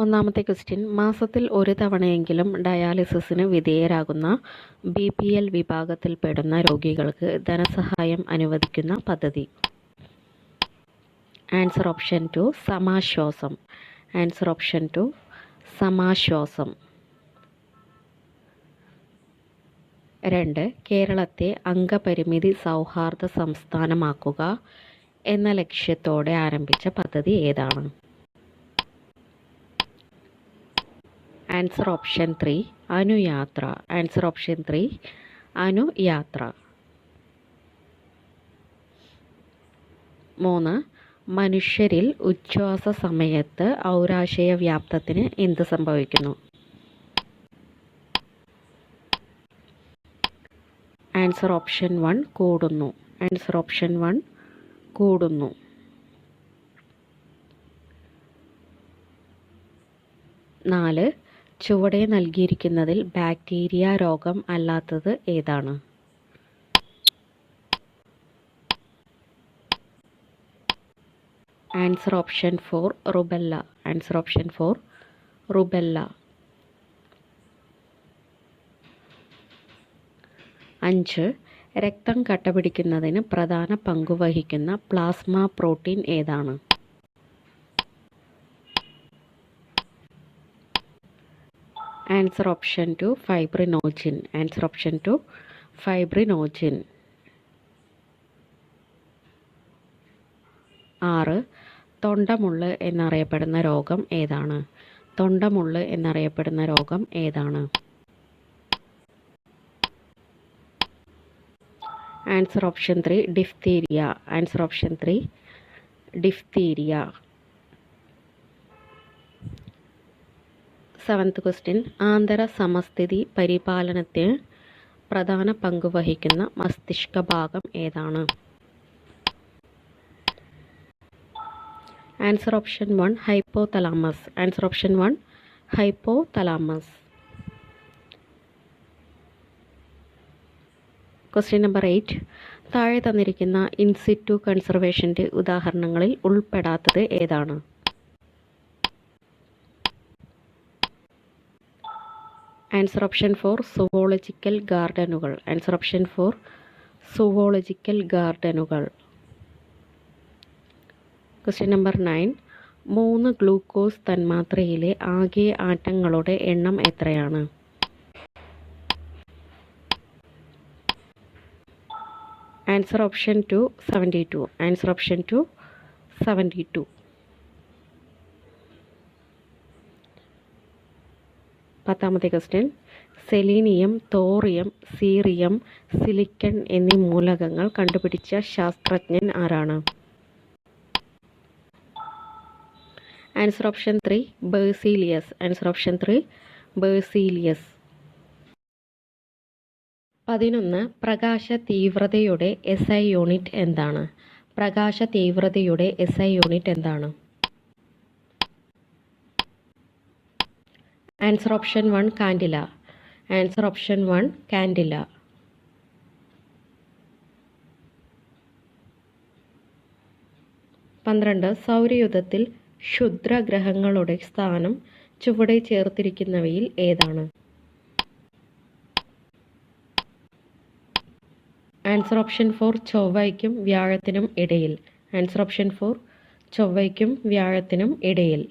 ഒന്നാമത്തെ ക്വസ്റ്റ്യൻ, മാസത്തിൽ ഒരു തവണയെങ്കിലും ഡയാലിസിസിന് വിധേയരാകുന്ന BPL വിഭാഗത്തിൽപ്പെടുന്ന രോഗികൾക്ക് ധനസഹായം അനുവദിക്കുന്ന പദ്ധതി. Answer option 2 Samashwasam. Answer option 2 Samashwasam. 2. കേരളത്തെ അംഗപരിമിതി സൗഹാർദ്ദ സംസ്ഥാനമാക്കുക എന്ന ലക്ഷ്യത്തോടെ ആരംഭിച്ച പദ്ധതി ഏതാണ്? Answer option 3 Anuyatra. Answer option 3 Anuyatra. 3. മനുഷ്യരിൽ ഉച്ഛ്വാസ സമയത്ത് ഔരാശയ വ്യാപ്തത്തിന് എന്ത് സംഭവിക്കുന്നു? ആൻസർ ഓപ്ഷൻ 1 കൂടുന്നു. ആൻസർ ഓപ്ഷൻ 1 കൂടുന്നു. 4. ചുവടെ നൽകിയിരിക്കുന്നതിൽ ബാക്ടീരിയ രോഗം അല്ലാത്തത് ഏതാണ്? Answer option 4 rubella. Answer option 4 rubella. 5. രക്തം കട്ടപിടിക്കുന്നതിന് പ്രധാന പങ്കുവഹിക്കുന്ന പ്ലാസ്മ പ്രോട്ടീൻ ഏതാണ്? Answer option 2 fibrinogen. Answer option 2 fibrinogen. 6. തൊണ്ടമുള്ള് എന്നറിയപ്പെടുന്ന രോഗം ഏതാണ്? തൊണ്ടമുള്ള് എന്നറിയപ്പെടുന്ന രോഗം ഏതാണ്? Answer option 3 diphtheria. Answer option 3 diphtheria. 7th question, ആന്തര സമസ്ഥിതി പരിപാലനത്തിന് പ്രധാന പങ്കുവഹിക്കുന്ന മസ്തിഷ്ക ഭാഗം ഏതാണ്? Answer option 1 hypothalamus. Answer option 1 hypothalamus. Question number 8, താഴെ തന്നിരിക്കുന്ന ഇൻസിറ്റു കൺസർവേഷൻ്റെ ഉദാഹരണങ്ങളിൽ ഉൾപ്പെടാത്തത് ഏതാണ്? ആൻസർ ഓപ്ഷൻ 4 സുവോളജിക്കൽ ഗാർഡനുകൾ. ആൻസർ ഓപ്ഷൻ 4 സുവോളജിക്കൽ ഗാർഡനുകൾ. ക്വസ്റ്റ്യൻ നമ്പർ 9, 3 ഗ്ലൂക്കോസ് തന്മാത്രയിലെ ആകെ ആറ്റങ്ങളുടെ എണ്ണം എത്രയാണ്? Answer option 2 72. Answer option 2 72. 10ാമത്തെ question, selenium, thorium, cerium, silicon എന്നീ മൂലകങ്ങൾ കണ്ടുപിടിച്ച ശാസ്ത്രജ്ഞൻ ആരാണ്? Answer option 3 Berzelius. Answer option 3 Berzelius. 11 പ്രകാശ തീവ്രതയുടെ SI യൂണിറ്റ് എന്താണ്? പ്രകാശ തീവ്രതയുടെ SI യൂണിറ്റ് എന്താണ്? Answer option 1 candela. Answer option 1 candela. 12 സൗരയൂഥത്തിൽ ക്ഷുദ്രഗ്രഹങ്ങളുടെ സ്ഥാനം ചുവടെ ചേർത്തിരിക്കുന്നവയിൽ ഏതാണ്? ആൻസർ ഓപ്ഷൻ 4 ചൊവ്വയ്ക്കും വ്യാഴത്തിനും ഇടയിൽ. ആൻസർ ഓപ്ഷൻ 4 ചൊവ്വയ്ക്കും വ്യാഴത്തിനും ഇടയിൽ.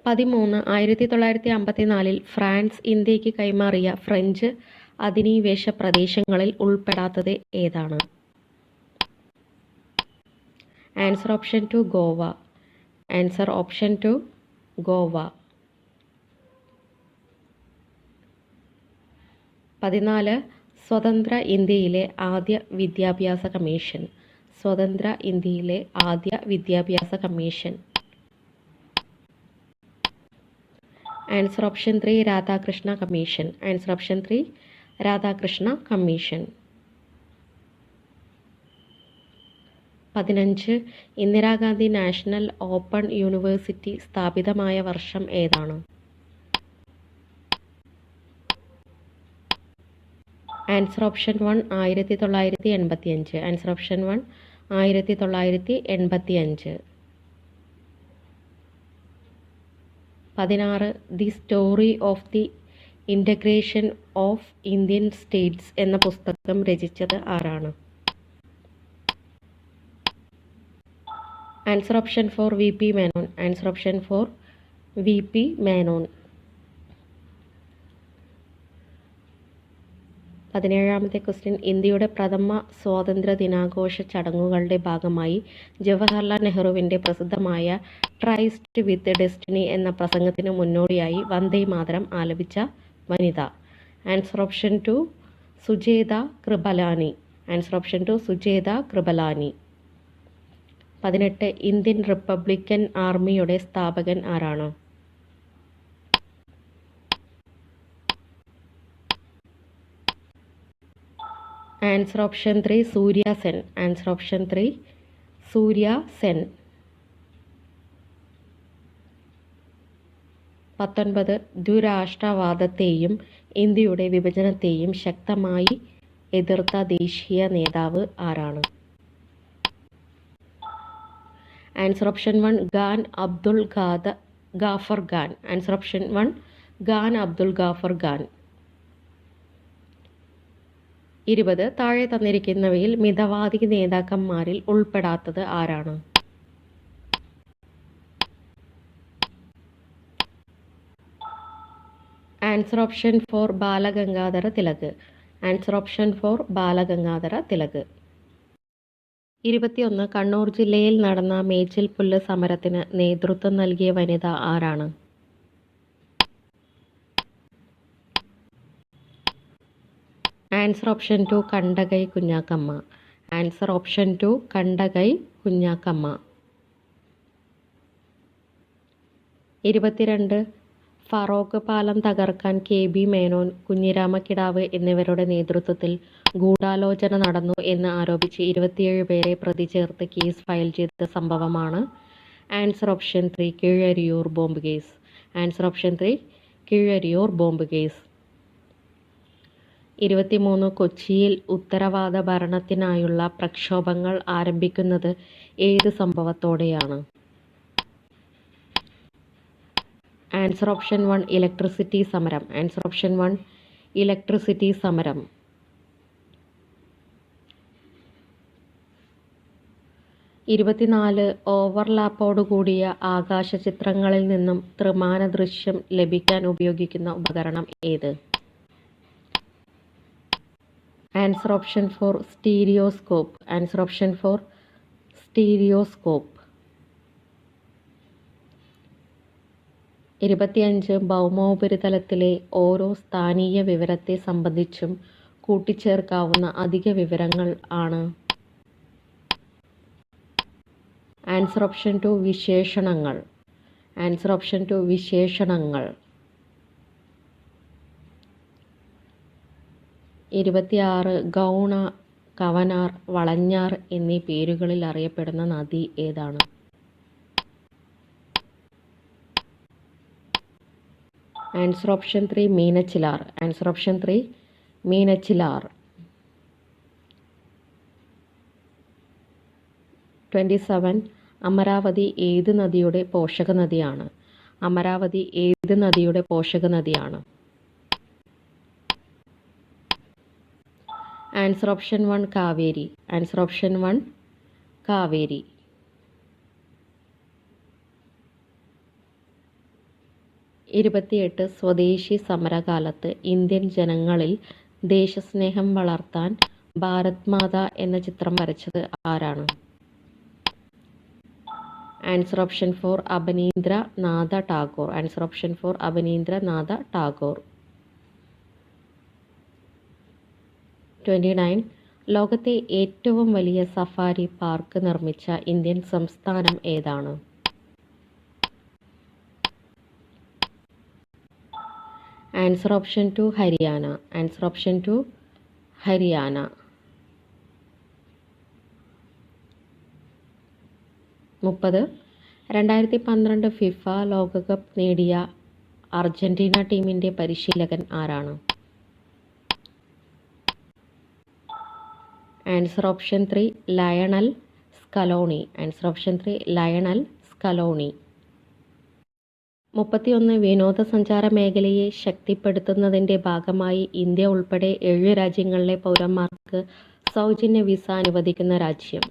13 1954 ഫ്രാൻസ് ഇന്ത്യക്ക് കൈമാറിയ ഫ്രഞ്ച് അധിനിവേശ പ്രദേശങ്ങളിൽ ഉൾപ്പെടാത്തത് ഏതാണ്? Answer option 2 Goa. Answer option 2 Goa. 14 സ്വതന്ത്ര ഇന്ത്യയിലെ ആദ്യ വിദ്യാഭ്യാസ കമ്മീഷൻ. സ്വതന്ത്ര ഇന്ത്യയിലെ ആദ്യ വിദ്യാഭ്യാസ commission. Answer option 3 Radhakrishna commission. Answer option 3 Radhakrishna commission. 15 Indira Gandhi national open university സ്ഥാപിതമായ വർഷം ഏതാണ്? Answer option 1 1985. Answer option 1 1985. 16 the story of the integration of Indian States എന്ന പുസ്തകം രചിച്ചത് ആരാണ്? Answer option 4 V P Menon. Answer option 4 V P Menon. 17ാമത്തെ question. ഇന്ത്യയുടെ പ്രഥമ സ്വാതന്ത്ര്യ ദിനാഘോഷ ചടങ്ങുകളുടെ ഭാഗമായി ജവഹർലാൽ നെഹ്റുവിൻ്റെ പ്രസിദ്ധമായ ട്രൈസ്റ്റ് വിത്ത് ഡെസ്റ്റിനി എന്ന പ്രസംഗത്തിന് മുന്നോടിയായി വന്ദേ മാതരം ആലപിച്ച വനിത? Answer option 2 Sucheta Kripalani. Answer option 2 Sucheta Kripalani. 18 Indian republican ആർമിയുടെ സ്ഥാപകൻ ആരാണ്? Answer option 3 Surya Sen. Answer option 3 Surya Sen. 19 ദ്വിരാഷ്ട്രവാദത്തെയും ഇന്ത്യയുടെ വിഭജനത്തെയും ശക്തമായി എതിർത്ത ദേശീയ നേതാവ് ആരാണ്? Answer option 1 Khan Abdul Ghaffar Khan. Answer option 1 Khan Abdul Ghaffar Khan. 20 താഴെ തന്നിരിക്കുന്നവയിൽ മിതവാദി നേതാക്കന്മാരിൽ ഉൾപ്പെടാത്തത് ആരാണ്? Answer option 4 Balagangadhara Tilak. Answer option 4 Balagangadhara Tilak. 21 Kannur ജില്ലയിൽ നടന്ന മേച്ചിൽപുല്ല് സമരത്തിന് നേതൃത്വം നൽകിയ വനിത ആരാണ്? Answer option 2 Kandakai Kunhakkamma. Answer option 2 Kandakai Kunhakkamma. 22 Feroke പാലം തകർക്കാൻ KB മേനോൻ, കുഞ്ഞിരാമക്കിടാവ് എന്നിവരുടെ നേതൃത്വത്തിൽ ഗൂഢാലോചന നടന്നു എന്ന് ആരോപിച്ച് 27 പേരെ പ്രതി ചേർത്ത് കേസ് ഫയൽ ചെയ്ത സംഭവമാണ്? Answer option 3 Keezhariyur bomb case. Answer option 3 Keezhariyur bomb case. 23 കൊച്ചിയിൽ ഉത്തരവാദ ഭരണത്തിനായുള്ള പ്രക്ഷോഭങ്ങൾ ആരംഭിക്കുന്നത് ഏത് സംഭവത്തോടെയാണ്? ആൻസർ ഓപ്ഷൻ 1 ഇലക്ട്രിസിറ്റി സമരം. ആൻസർ ഓപ്ഷൻ 1 ഇലക്ട്രിസിറ്റി സമരം. 24 ഓവർലാപ്പോടുകൂടിയ ആകാശ ചിത്രങ്ങളിൽ നിന്നും ത്രിമാന ദൃശ്യം ലഭിക്കാൻ ഉപയോഗിക്കുന്ന ഉപകരണം ഏത്? Answer option 4 stereoscope. Answer option 4 stereoscope. 25 ഭൗമോപരിതലത്തിലെ ഓരോ സ്ഥാനീയ വിവരത്തെ സംബന്ധിച്ചും കൂട്ടിച്ചേർക്കാവുന്ന അധിക വിവരങ്ങൾ ആണ്? ആൻസർ ഓപ്ഷൻ 2 വിശേഷണങ്ങൾ. ആൻസർ ഓപ്ഷൻ 2 വിശേഷണങ്ങൾ. 26 ഗൗണ, കവനാർ, വളഞ്ഞാർ എന്നീ പേരുകളിൽ അറിയപ്പെടുന്ന നദി ഏതാണ്? Answer option 3 Meenachilar. Answer option 3 Meenachilar. 27 Amaravathi ഏത് നദിയുടെ പോഷക നദിയാണ്? അമരാവതി ഏത് നദിയുടെ പോഷക നദിയാണ്? Answer option 1 Kaveri. Answer option 1 Kaveri. 28 സ്വദേശി സമരകാലത്ത് ഇന്ത്യൻ ജനങ്ങളിൽ ദേശസ്നേഹം വളർത്താൻ ഭാരത് മാത എന്ന ചിത്രം വരച്ചത് ആരാണ്? ആൻസർ ഓപ്ഷൻ 4 അബനീന്ദ്ര നാഥ ടാഗോർ. ആൻസർ ഓപ്ഷൻ 4 അബനീന്ദ്ര നാഥ ടാഗോർ. 29 ലോകത്തെ ഏറ്റവും വലിയ സഫാരി പാർക്ക് നിർമ്മിച്ച ഇന്ത്യൻ സംസ്ഥാനം ഏതാണ്? Answer option 2 Haryana. Answer option 2 Haryana. 30 2012 FIFA ലോകകപ്പ് നേടിയ അർജന്റീന ടീമിൻ്റെ പരിശീലകൻ ആരാണ്? Answer option 3 Lionel Scaloni. Answer option 3 Lionel Scaloni. 31 വിനോദസഞ്ചാര മേഖലയെ ശക്തിപ്പെടുത്തുന്നതിൻ്റെ ഭാഗമായി ഇന്ത്യ ഉൾപ്പെടെ 7 രാജ്യങ്ങളിലെ പൗരന്മാർക്ക് സൗജന്യ വിസ അനുവദിക്കുന്ന രാജ്യം.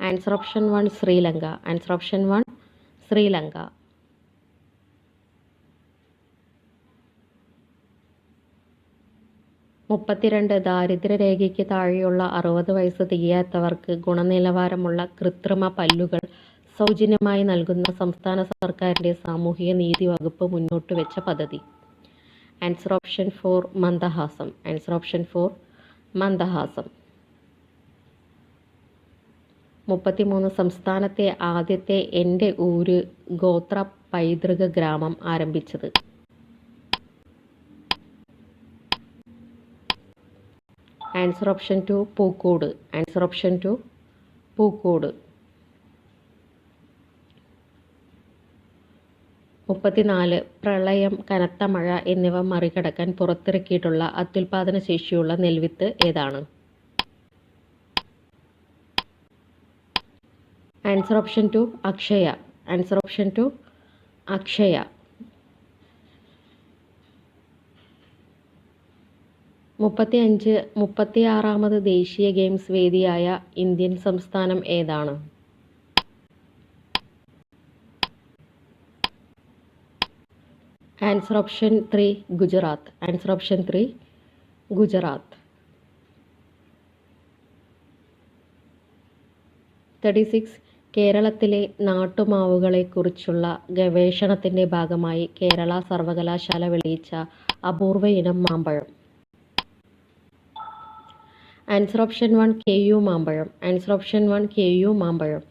Answer option 1 Sri Lanka. Answer option 1 Sri Lanka. 32 ദാരിദ്ര്യരേഖയ്ക്ക് താഴെയുള്ള 60 വയസ്സ് തികയാത്തവർക്ക് ഗുണനിലവാരമുള്ള കൃത്രിമ പല്ലുകൾ സൗജന്യമായി നൽകുന്ന സംസ്ഥാന സർക്കാരിൻ്റെ സാമൂഹിക നീതി വകുപ്പ് മുന്നോട്ടുവെച്ച പദ്ധതി. Answer option 4 Mandahasam. Answer option 4 Mandahasam. 33 സംസ്ഥാനത്തെ ആദ്യത്തെ എൻ്റെ ഊര് ഗോത്ര പൈതൃക ഗ്രാമം ആരംഭിച്ചത്. Answer option 2 Pookode. Answer option 2 Pookode. 34 പ്രളയം, കനത്ത മഴ എന്നിവ മറികടക്കാൻ പുറത്തിറക്കിയിട്ടുള്ള അത്യുൽപാദന ശേഷിയുള്ള നെൽവിത്ത് ഏതാണ്? Answer option 2 Akshaya. Answer option 2 Akshaya. 36ാമത് ദേശീയ ഗെയിംസ് വേദിയായ ഇന്ത്യൻ സംസ്ഥാനം ഏതാണ്? Answer option 3 Gujarat. Answer option 3 Gujarat. 36 കേരളത്തിലെ നാട്ടുമാവുകളെക്കുറിച്ചുള്ള ഗവേഷണത്തിൻ്റെ ഭാഗമായി കേരള സർവകലാശാല വെളിയിച്ച അപൂർവ ഇനം മാമ്പഴം. ആൻസർ ഓപ്ഷൻ 1 KU മാമ്പഴം. ആൻസർ ഓപ്ഷൻ 1 KU മാമ്പഴം.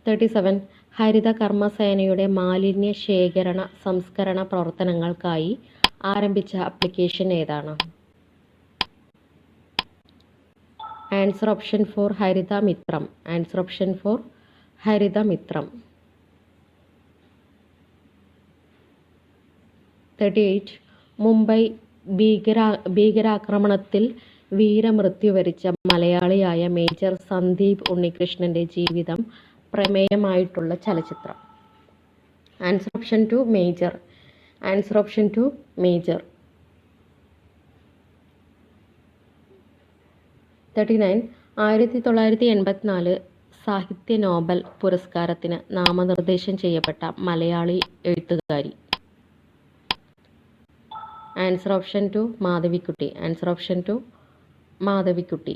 37 ഹരിത കർമ്മസേനയുടെ മാലിന്യ ശേഖരണ സംസ്കരണ പ്രവർത്തനങ്ങൾക്കായി ആരംഭിച്ച ആപ്ലിക്കേഷൻ ഏതാണ്? ആൻസർ ഓപ്ഷൻ 4 ഹരിത മിത്രം. ആൻസർ ഓപ്ഷൻ 4 ഹരിത മിത്രം. 38 മുംബൈ ഭീകരാക്രമണത്തിൽ വീരമൃത്യു വരിച്ച മലയാളിയായ മേജർ സന്ദീപ് ഉണ്ണികൃഷ്ണൻ്റെ ജീവിതം പ്രമേയമായിട്ടുള്ള ചലച്ചിത്രം. Answer option 2 major. Answer option 2 major. 39 1984 സാഹിത്യ നോബൽ പുരസ്കാരത്തിന് നാമനിർദ്ദേശം ചെയ്യപ്പെട്ട മലയാളി എഴുത്തുകാരി. Answer option 2 Madhavikutty. Answer option 2 Madhavikutty.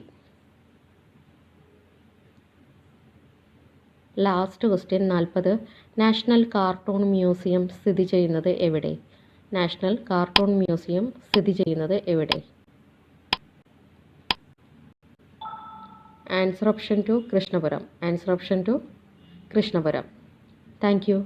Last question 40 national cartoon museum സ്ഥിതി ചെയ്യുന്നത് എവിടെ? നാഷണൽ കാർട്ടൂൺ മ്യൂസിയം സ്ഥിതി ചെയ്യുന്നത് എവിടെ? Answer option 2 Krishnapuram. Answer option 2 Krishnapuram. Thank you.